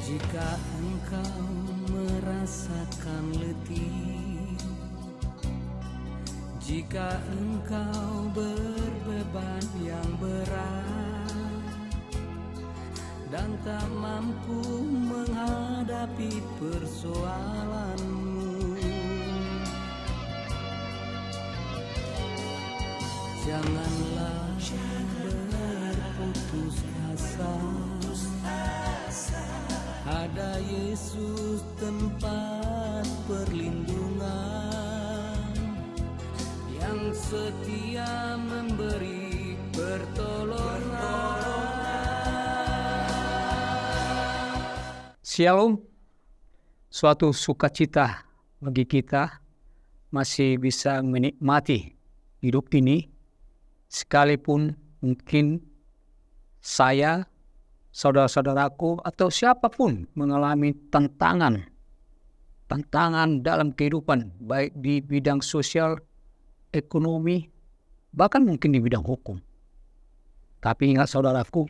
Jika engkau merasakan letih, jika engkau berbeban yang berat dan tak mampu menghadapi persoalanmu, janganlah berputus asa. Ada Yesus tempat perlindungan yang setia memberi pertolongan. Shalom, suatu sukacita bagi kita masih bisa menikmati hidup ini, sekalipun mungkin saya, saudara-saudaraku, atau siapapun mengalami tantangan dalam kehidupan, baik di bidang sosial, ekonomi, bahkan mungkin di bidang hukum. Tapi ingat saudaraku,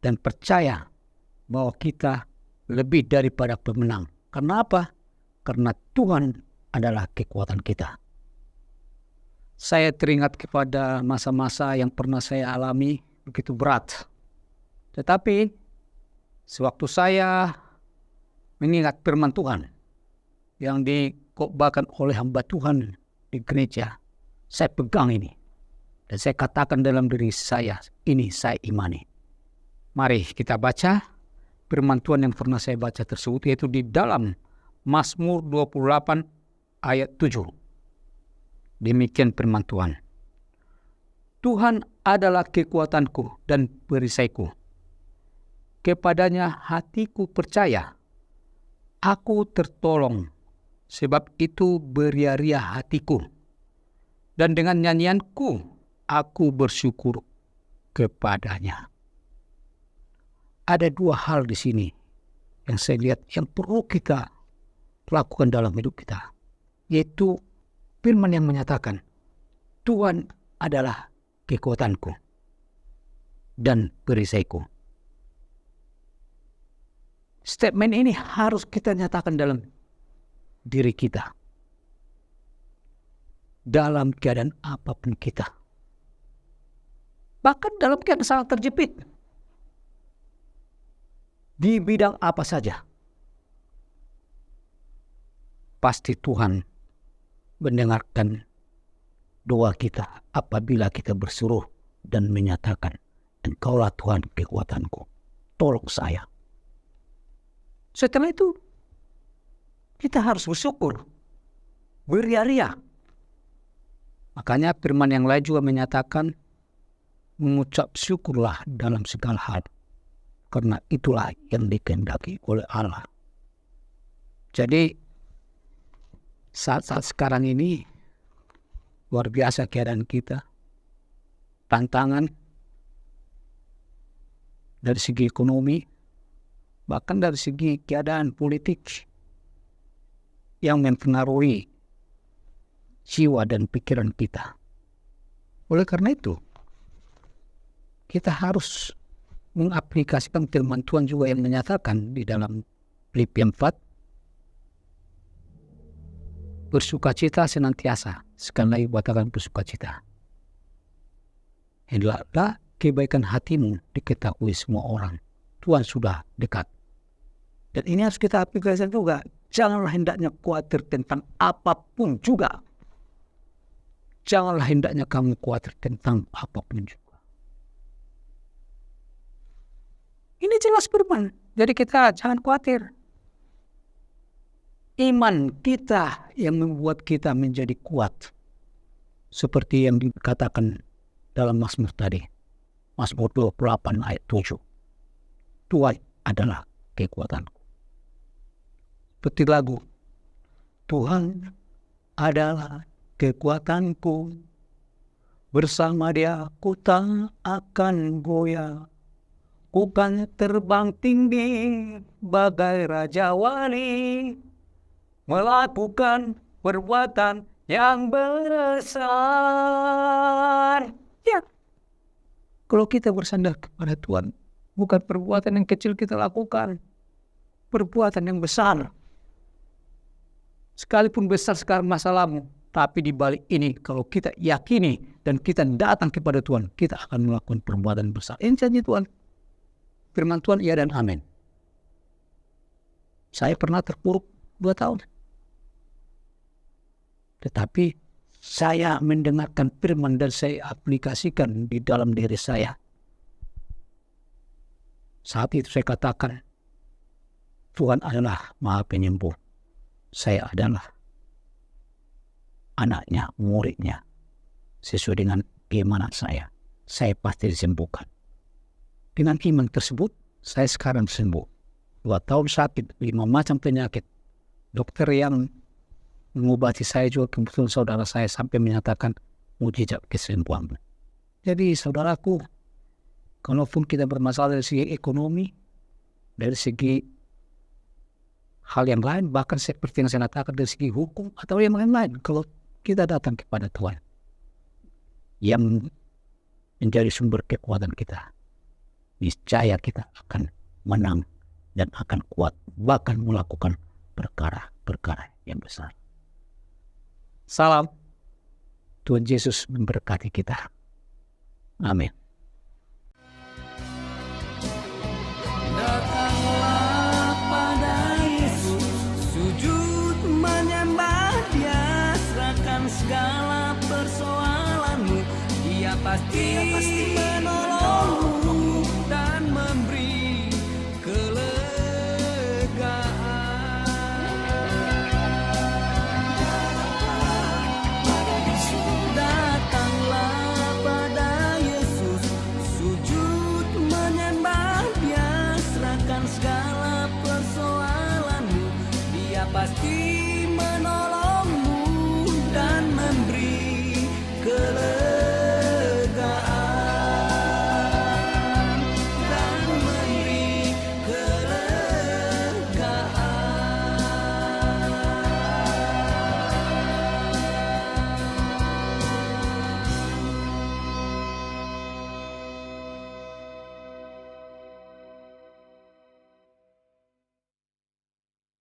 dan percaya bahwa kita lebih daripada pemenang. Kenapa? Karena Tuhan adalah kekuatan kita. Saya teringat kepada masa-masa yang pernah saya alami begitu berat. Tetapi sewaktu saya mengingat firman Tuhan yang dikotbahkan oleh hamba Tuhan di gereja, saya pegang ini dan saya katakan dalam diri saya, ini saya imani. Mari kita baca firman Tuhan yang pernah saya baca tersebut, yaitu di dalam Mazmur 28 ayat 7. Demikian firman Tuhan. Tuhan adalah kekuatanku dan perisaiku. Kepadanya hatiku percaya. Aku tertolong, sebab itu beria-ria hatiku. Dan dengan nyanyianku, aku bersyukur kepadanya. Ada dua hal di sini yang saya lihat yang perlu kita lakukan dalam hidup kita. Yaitu firman yang menyatakan, Tuhan adalah kekuatanku dan perisaiku. Statement ini harus kita nyatakan dalam diri kita. Dalam keadaan apapun kita. Bahkan dalam keadaan sangat terjepit. Di bidang apa saja. Pasti Tuhan mendengarkan doa kita apabila kita berseru dan menyatakan, Engkaulah Tuhan kekuatanku, tolong saya. Setelah itu, kita harus bersyukur, beria-ria. Makanya firman yang lain juga menyatakan, mengucap syukurlah dalam segala hal, karena itulah yang dikehendaki oleh Allah. Jadi, saat-saat sekarang ini, luar biasa keadaan kita. Tantangan dari segi ekonomi, bahkan dari segi keadaan politik yang mempengaruhi jiwa dan pikiran kita. Oleh karena itu, kita harus mengaplikasikan firman Tuhan juga yang menyatakan di dalam Filipi 4, bersukacita senantiasa, sekali lagi katakan bersukacita. Hendaklah kebaikan hatimu diketahui semua orang. Tuhan sudah dekat. Dan ini harus kita aplikasikan juga. Janganlah hendaknya khawatir tentang apapun juga. Janganlah hendaknya kamu khawatir tentang apapun juga. Ini jelas firman. Jadi kita jangan khawatir. Iman kita yang membuat kita menjadi kuat. Seperti yang dikatakan dalam Mazmur tadi. Mazmur 28 ayat 7. Tuhan adalah kekuatanku. Seperti lagu. Tuhan adalah kekuatanku. Bersama Dia ku tak akan goyah. Ku kan terbang tinggi bagai Raja Wali. Melakukan perbuatan yang besar. Ya. Kalau kita bersandar kepada Tuhan, Bukan perbuatan yang kecil kita lakukan, perbuatan yang besar. Sekalipun besar sekarang masalahmu, tapi di balik ini kalau kita yakini dan kita datang kepada Tuhan, kita akan melakukan perbuatan besar. Ini janji Tuhan. Firman Tuhan iya dan amin. Saya pernah terpuruk 2 tahun. Tetapi saya mendengarkan firman dan saya aplikasikan di dalam diri saya. Saat itu saya katakan, Tuhan adalah Maha Penyembuh. Saya adalah anaknya, muridnya. Sesuai dengan keimanan saya pasti disembuhkan. Dengan iman tersebut, saya sekarang sembuh. 2 tahun sakit, 5 macam penyakit. Dokter yang mengobati saya juga, kebetulan saudara saya sampai menyatakan mujizat kesembuhan. Jadi saudaraku, kalaupun kita bermasalah dari segi ekonomi, dari segi hal yang lain, bahkan seperti yang saya katakan dari segi hukum atau yang lain-lain, kalau kita datang kepada Tuhan yang menjadi sumber kekuatan kita, niscaya kita akan menang dan akan kuat, bahkan melakukan perkara-perkara yang besar. Salam. Tuhan Yesus memberkati kita. Amin. Datanglah pada Yesus, sujud menyembah Dia, serahkan segala persoalanmu. Dia pasti